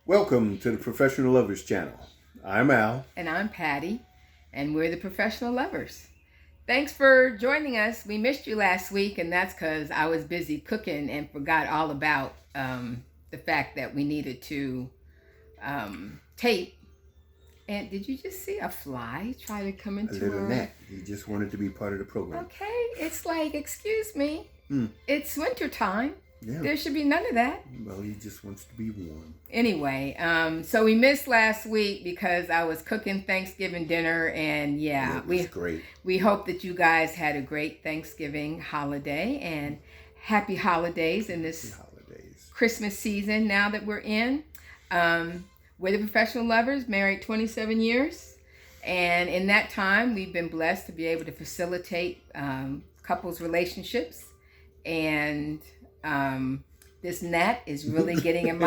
Welcome to the Professional Lovers Channel. I'm Al. And I'm Patty, and we're the Professional Lovers. Thanks for joining us. We missed you last week, and that's because I was busy cooking and forgot all about the fact that we needed to tape. And did you just see a fly try to come into a little gnat? He just wanted to be part of the program. Okay, it's like, excuse me, It's winter time. Yeah. There should be none of that. Well, he just wants to be warm. Anyway, so we missed last week because I was cooking Thanksgiving dinner, and It was great. We hope that you guys had a great Thanksgiving holiday and happy holidays in this Christmas season now that we're in. We're the Professional Lovers, married 27 years, and in that time we've been blessed to be able to facilitate couples relationships, and this gnat is really getting on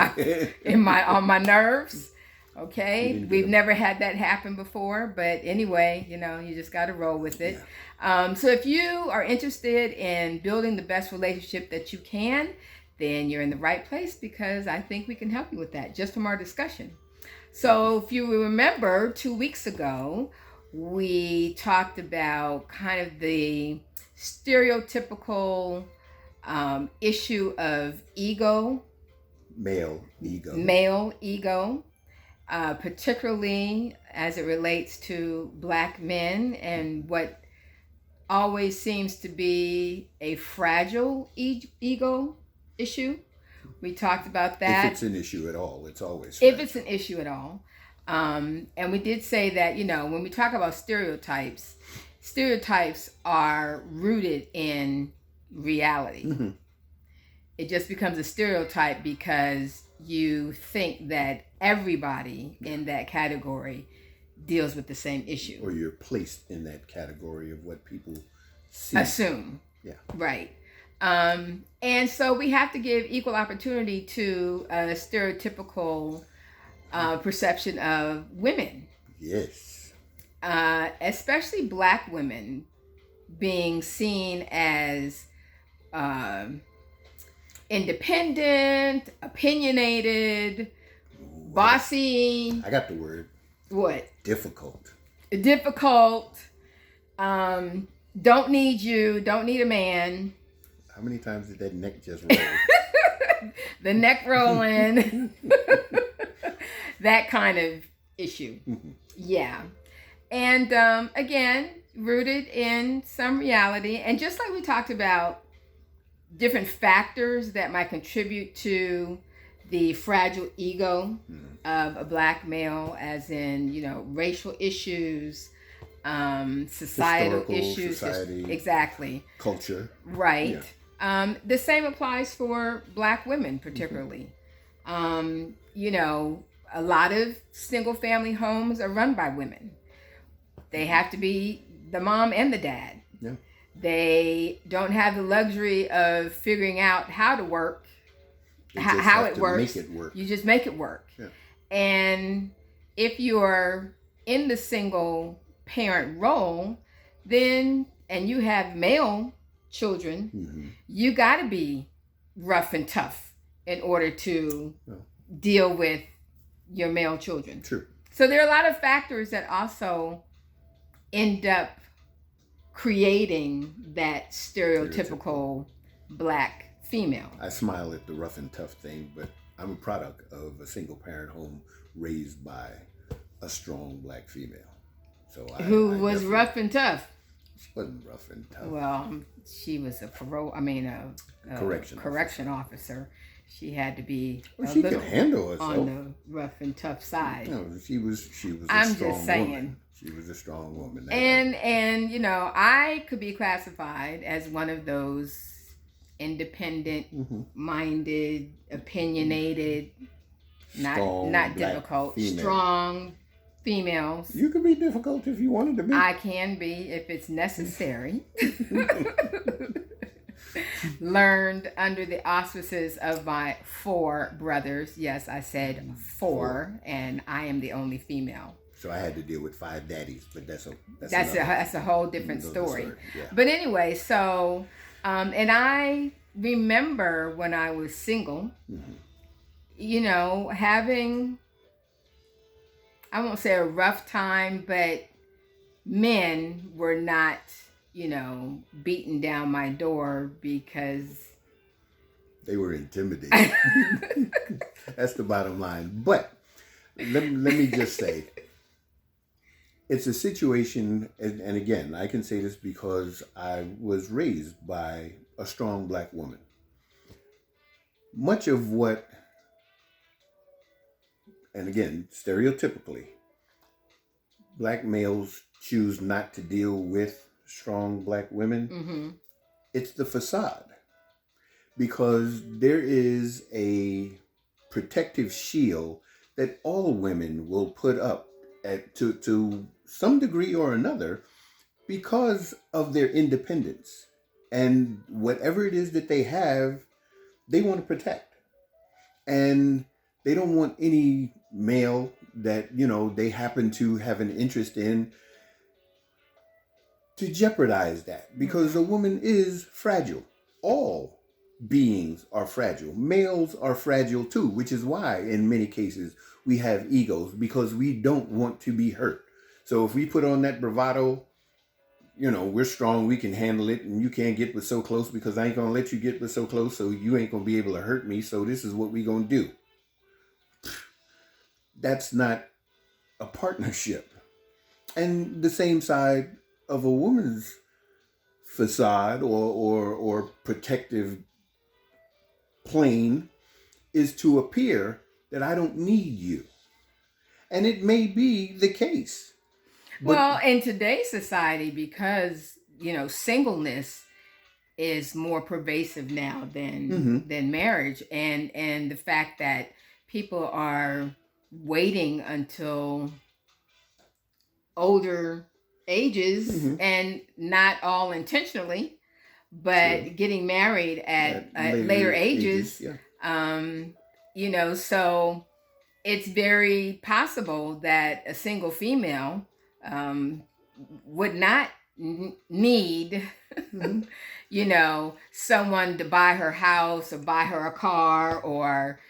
my nerves. Okay, we've never had that happen before, but anyway, you just got to roll with it. Yeah. So if you are interested in building the best relationship that you can, then you're in the right place, because I think we can help you with that just from our discussion. So if you remember, 2 weeks ago, we talked about kind of the stereotypical issue of ego. Male ego. Particularly as it relates to Black men, and what always seems to be a fragile ego issue. We talked about that. If it's an issue at all, it's always fragile. If it's an issue at all. And we did say that, when we talk about stereotypes are rooted in reality. Mm-hmm. It just becomes a stereotype because you think that everybody in that category deals with the same issue. Or you're placed in that category of what people assume. Yeah. Right. And so we have to give equal opportunity to a stereotypical perception of women. Yes. Especially Black women being seen as independent, opinionated, bossy. I got the word. What? Difficult. Don't need you. Don't need a man. How many times did that neck just roll? The neck rolling. That kind of issue. Mm-hmm. Yeah. And again, rooted in some reality. And just like we talked about different factors that might contribute to the fragile ego of a Black male, as in, racial issues, societal issues. Society, exactly. Culture. Right. Yeah. The same applies for Black women, particularly. Mm-hmm. A lot of single family homes are run by women. They have to be the mom and the dad. Yeah. They don't have the luxury of figuring out how to work, how it works. Make it work. You just make it work. Yeah. And if you're in the single parent role, then, and you have male children, mm-hmm. you got to be rough and tough in order to deal with your male children. True. So there are a lot of factors that also end up creating that stereotypical Black female. I smile at the rough and tough thing, but I'm a product of a single parent home raised by a strong Black female. So who was rough and tough? She wasn't rough and tough. Well, she was a correction officer. She had to be she could handle herself on the rough and tough side. No, she was I'm a strong just saying. Woman. She was a strong woman. And I could be classified as one of those independent, mm-hmm. minded, opinionated, not difficult, strong females. You could be difficult if you wanted to be. I can be if it's necessary. Learned under the auspices of my 4 brothers. Yes, I said 4, and I am the only female. So I had to deal with 5 daddies, but that's a whole different story. Yeah. But anyway, so and I remember when I was single, mm-hmm. having, I won't say a rough time, but men were not, beating down my door because they were intimidated. That's the bottom line. But let me just say, it's a situation, and again, I can say this because I was raised by a strong black woman. Much of what, and again, stereotypically, black males choose not to deal with strong black women, it's the facade. Because there is a protective shield that all women will put up to some degree or another because of their independence. And whatever it is that they have, they want to protect. And they don't want any male that, they happen to have an interest in to jeopardize that. Because a woman is fragile. All beings are fragile. Males are fragile too, which is why in many cases we have egos, because we don't want to be hurt. So if we put on that bravado, we're strong, we can handle it, and you can't get but so close because I ain't gonna let you get but so close, so you ain't gonna be able to hurt me, so this is what we gonna do. That's not a partnership. And the same side of a woman's facade or protective plane is to appear that I don't need you. And it may be the case. Well, in today's society, because, singleness is more pervasive now than marriage. And the fact that people are waiting until older ages, and not all intentionally, but getting married at later ages. So it's very possible that a single female would not need, someone to buy her house or buy her a car or,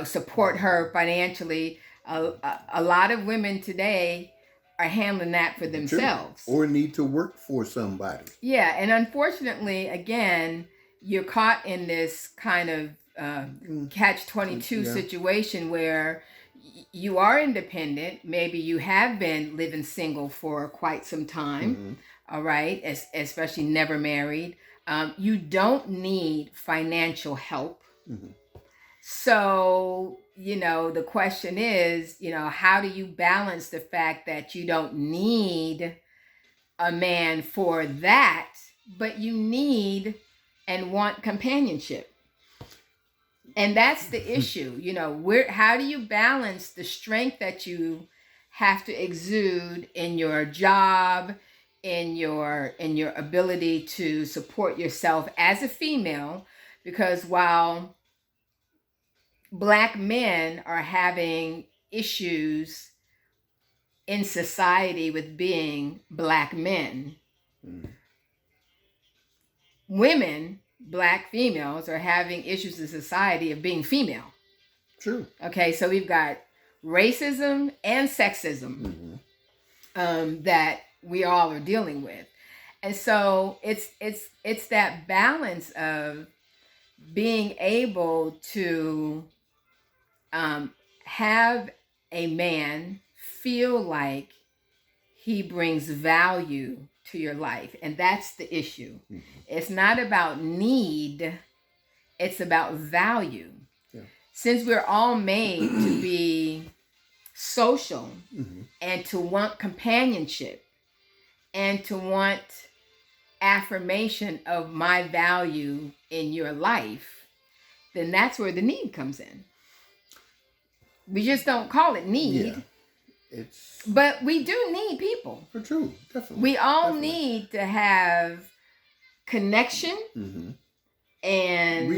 support her financially. A lot of women today are handling that for themselves. Or need to work for somebody. Yeah, and unfortunately, again, you're caught in this kind of catch-22 situation where you are independent. Maybe you have been living single for quite some time, all right, especially never married. You don't need financial help. So, the question is, how do you balance the fact that you don't need a man for that, but you need and want companionship? And that's the issue. How do you balance the strength that you have to exude in your job, in your ability to support yourself as a female? Because while Black men are having issues in society with being Black men, women, Black females, are having issues in society of being female. True. Okay, so we've got racism and sexism that we all are dealing with. And so it's that balance of being able to have a man feel like he brings value to your life. And that's the issue. It's not about need, it's about value. Yeah. Since we're all made to be social and to want companionship and to want affirmation of my value in your life, then that's where the need comes in. We just don't call it need. Yeah. But we do need people. For true, definitely. We all need to have connection and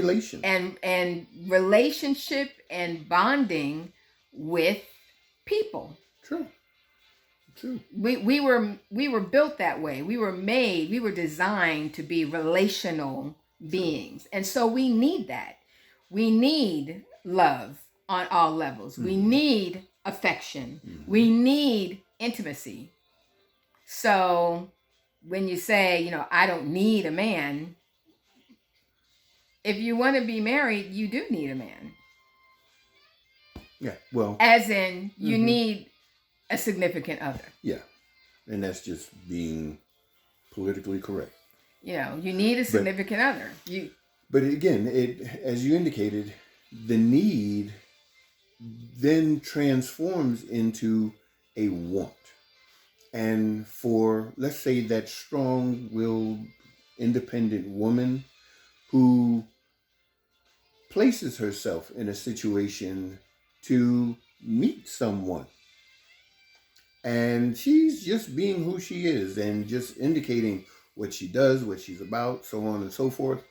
relationship and bonding with people. True. We were built that way. We were designed to be relational beings. And so we need that. We need love. on all levels. We need affection. We need intimacy. So when you say, I don't need a man, if you want to be married, you do need a man. Yeah, well. As in, you need a significant other. Yeah, and that's just being politically correct. You need a significant other. But again, as you indicated, the need then transforms into a want. And for, let's say, that strong-willed, independent woman who places herself in a situation to meet someone, and she's just being who she is and just indicating what she does, what she's about, so on and so forth.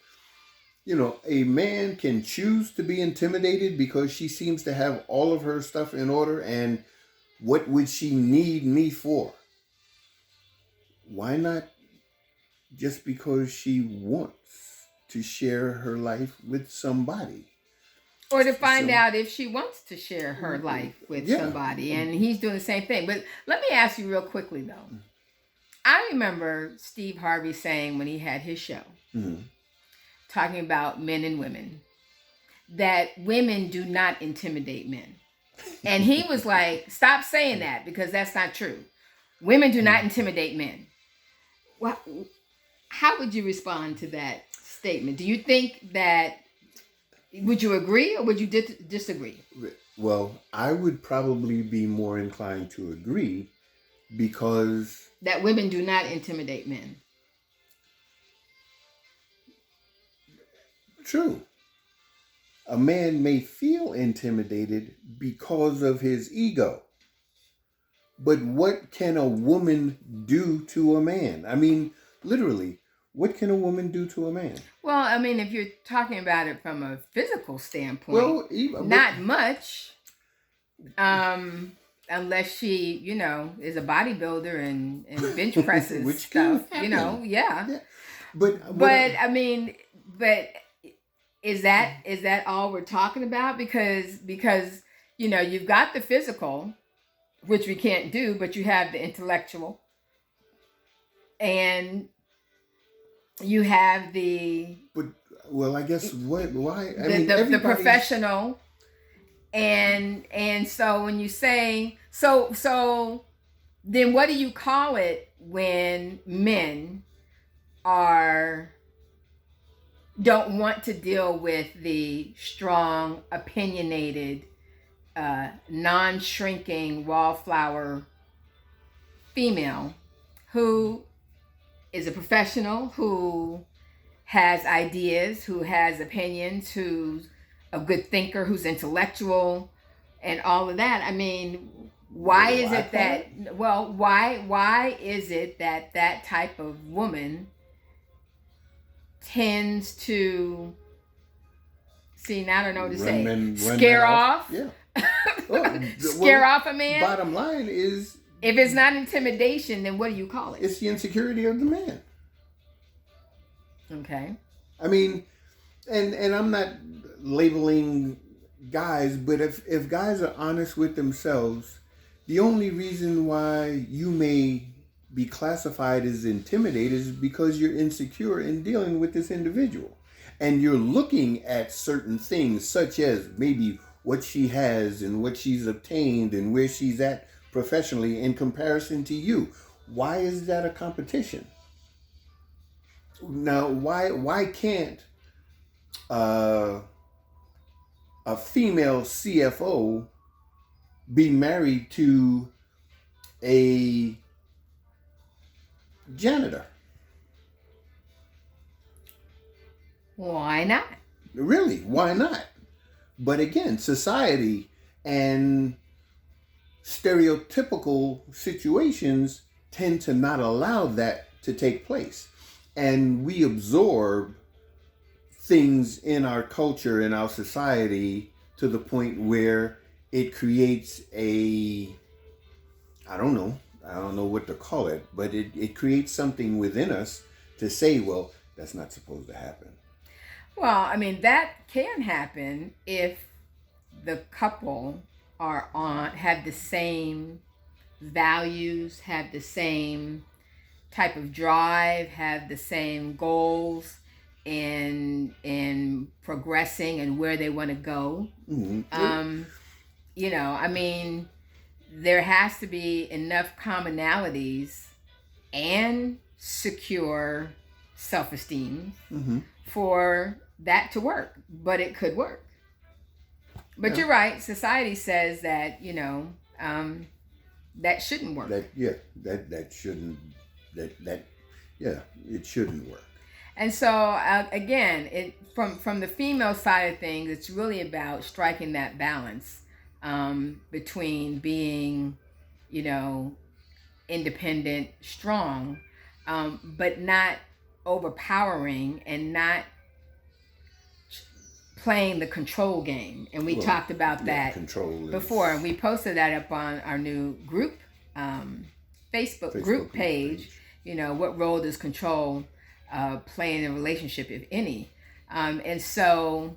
A man can choose to be intimidated because she seems to have all of her stuff in order, and what would she need me for? Why not just because she wants to share her life with somebody? Or to find out if she wants to share her life with somebody. And he's doing the same thing. But let me ask you real quickly, though. I remember Steve Harvey saying when he had his show, talking about men and women, that women do not intimidate men. And he was like, stop saying that, because that's not true. Women do not intimidate men. Well, how would you respond to that statement? Do you think that, would you agree or would you disagree? Well, I would probably be more inclined to agree, because... That women do not intimidate men. True. A man may feel intimidated because of his ego. But what can a woman do to a man? I mean, literally, what can a woman do to a man? Well, I mean, if you're talking about it from a physical standpoint, not much. Unless she, is a bodybuilder and bench presses which stuff, yeah. But I mean, is that all we're talking about? Because you've got the physical, which we can't do, but you have the intellectual, and you have the. But I guess why? The professional. And so when you say so then what do you call it when men don't want to deal with the strong, opinionated, non-shrinking wallflower female who is a professional, who has ideas, who has opinions, who's a good thinker, who's intellectual, and all of that? I mean, why is it that type of woman tends to now I don't know what to say. Scare off? Yeah. Scare off a man? Bottom line is, if it's not intimidation, then what do you call it? It's the insecurity of the man. Okay. I mean, and I'm not labeling guys, but if guys are honest with themselves, the only reason why you may be classified as intimidated is because you're insecure in dealing with this individual. And you're looking at certain things, such as maybe what she has and what she's obtained and where she's at professionally in comparison to you. Why is that a competition? Now, why can't a female CFO be married to a janitor? Why not? Really, why not? But again, society and stereotypical situations tend to not allow that to take place. And we absorb things in our culture, in our society, to the point where it creates I don't know what to call it, but it creates something within us to say, well, that's not supposed to happen. Well, I mean, that can happen if the couple have the same values, have the same type of drive, have the same goals in progressing and where they want to go. I mean, there has to be enough commonalities and secure self-esteem for that to work, but it could work. But you're right. Society says that, that shouldn't work. It shouldn't work. And so again, from the female side of things, it's really about striking that balance between being, independent, strong, but not overpowering and not playing the control game. And we talked about that before, and we posted that up on our new group, Facebook group page. What role does control play in a relationship, if any? And so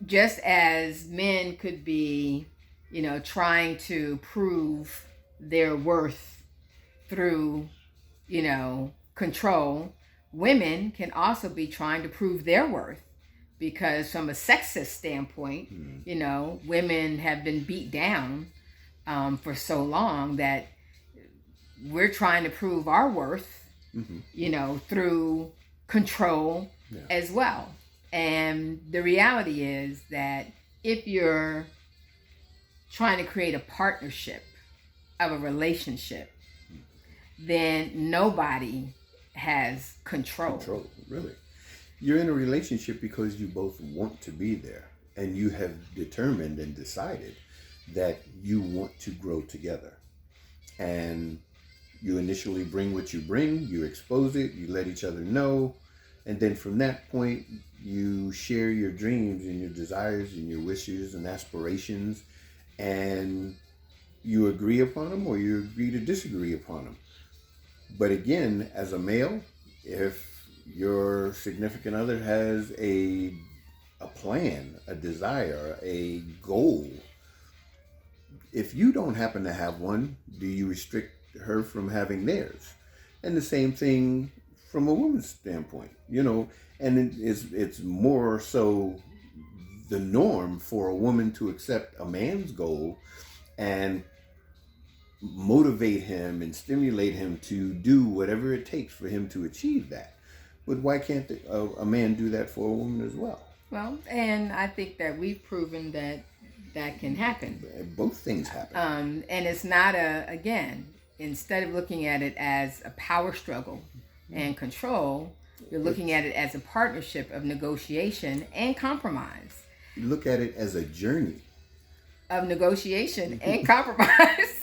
just as men could be, trying to prove their worth through, control, women can also be trying to prove their worth. Because from a sexist standpoint, women have been beat down for so long that we're trying to prove our worth, through control as well. And the reality is that if you're trying to create a partnership of a relationship, then nobody has control. Control, really. You're in a relationship because you both want to be there, and you have determined and decided that you want to grow together. And you initially bring what you bring, you expose it, you let each other know, and then from that point, you share your dreams and your desires and your wishes and aspirations, and you agree upon them or you agree to disagree upon them. But again, as a male, if your significant other has a plan, a desire, a goal, if you don't happen to have one, do you restrict her from having theirs? And the same thing from a woman's standpoint, and it's more so the norm for a woman to accept a man's goal and motivate him and stimulate him to do whatever it takes for him to achieve that. But why can't a man do that for a woman as well? Well, and I think that we've proven that can happen. Both things happen. And it's not again, instead of looking at it as a power struggle and control, you're looking at it as a partnership of negotiation and compromise. You look at it as a journey of negotiation and compromise.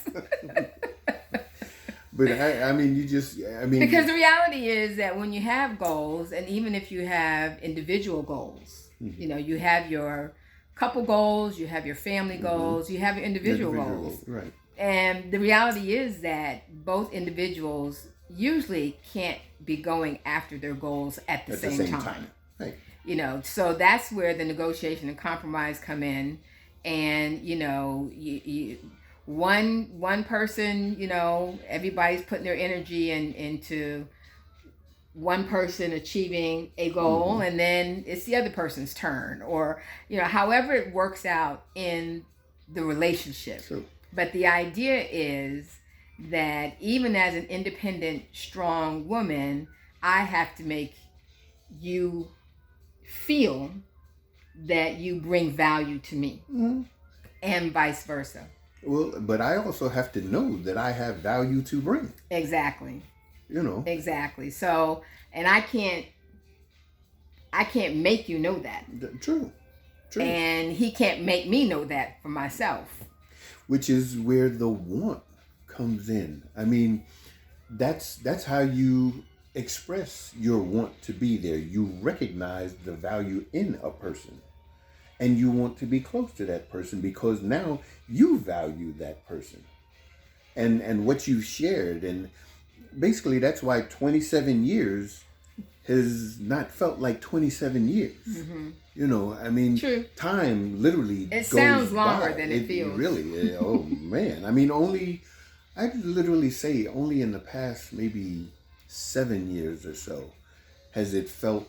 But because the reality is that when you have goals, and even if you have individual goals, you have your couple goals, you have your family goals, you have your individual goals. Right. And the reality is that both individuals usually can't be going after their goals at the same time. Right. So that's where the negotiation and compromise come in. And, one person, everybody's putting their energy into one person achieving a goal, and then it's the other person's turn, or, however it works out in the relationship. True. But the idea is that even as an independent, strong woman, I have to make you feel that you bring value to me, and vice versa. Well, but I also have to know that I have value to bring. Exactly. Exactly. So, and I can't make you know that. True. And he can't make me know that for myself. Which is where the want comes in. I mean, that's how you express your want to be there. You recognize the value in a person. And you want to be close to that person because now you value that person and what you've shared. And basically that's why 27 years has not felt like 27 years. Mm-hmm. You know, I mean, True. time literally It sounds longer by. than it feels. Really, oh man. I mean, I'd literally say only in the past maybe 7 years or so has it felt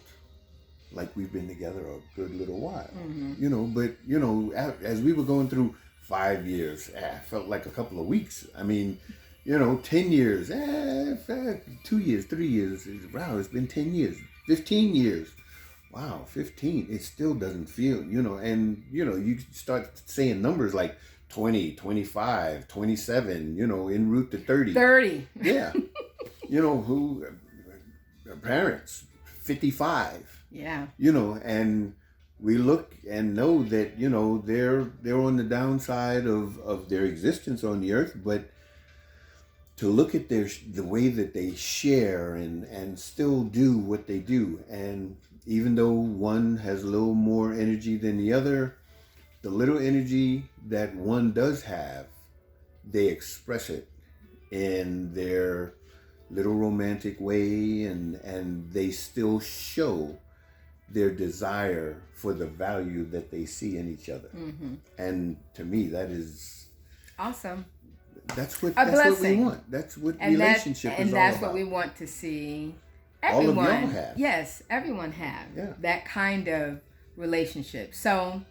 like we've been together a good little while. Mm-hmm. You know, but, you know, as we were going through 5 years, it felt like a couple of weeks. I mean, you know, 10 years, 2 years, 3 years, wow, it's been 10 years, 15 years. Wow, 15, it still doesn't feel, you know, and, you know, you start saying numbers like 20, 25, 27, you know, en route to 30. 30. Yeah. You know, parents, 55. Yeah. You know, and we look and know that, you know, they're on the downside of their existence on the earth, but to look at the way that they share and still do what they do, and even though one has a little more energy than the other, the little energy that one does have, they express it in their little romantic way, and they still show their desire for the value that they see in each other. Mm-hmm. And to me, that is awesome. That's what we want. That's what relationship is all about. And that's what we want to see everyone. All of y'all have. Yes, everyone have. Yeah. That kind of relationship. So,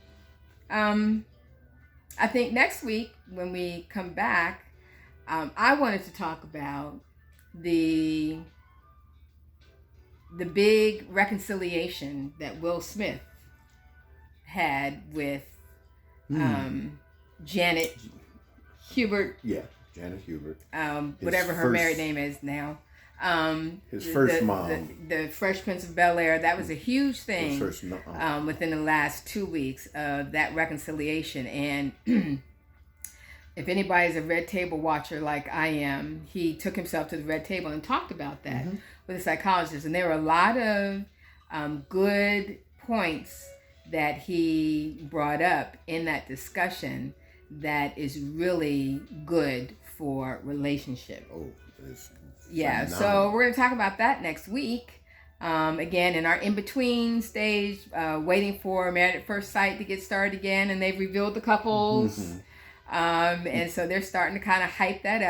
I think next week when we come back, I wanted to talk about the big reconciliation that Will Smith had with Janet Hubert. Yeah, Janet Hubert. Whatever her married name is now. His first mom. The Fresh Prince of Bel-Air. That was a huge thing within the last 2 weeks of that reconciliation. And if anybody's a Red Table watcher like I am, he took himself to the Red Table and talked about that with a psychologist. And there were a lot of good points that he brought up in that discussion that is really good for relationship. Oh, it's yeah. phenomenal. So we're going to talk about that next week. Again, in our in-between stage, waiting for Married at First Sight to get started again, and they've revealed the couples. And so they're starting to kind of hype that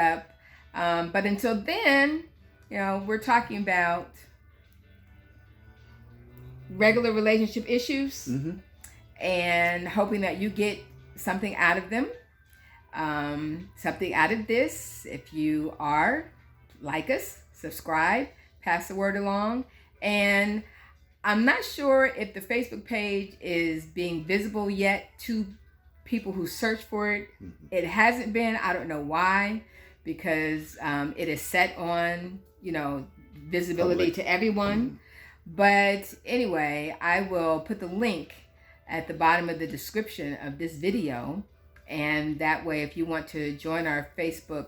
up. But until then, you know, we're talking about regular relationship issues and hoping that you get something out of them, something out of this. If you are, like us, subscribe, pass the word along. And I'm not sure if the Facebook page is being visible yet to people who search for it. It hasn't been. I don't know why, because it is set on, you know, visibility public to everyone. But anyway, I will put the link at the bottom of the description of this video, and that way if you want to join our Facebook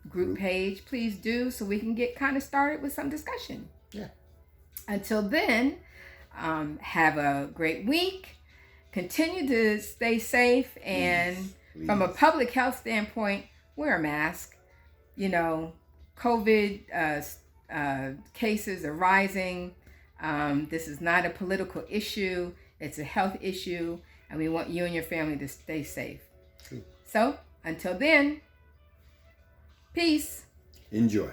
group page, please do, so we can get kind of started with some discussion. Yeah. Until then, have a great week. Continue to stay safe, and please. From a public health standpoint, wear a mask. You know, COVID cases are rising. This is not a political issue. It's a health issue, and we want you and your family to stay safe. True. So, until then, peace. Enjoy.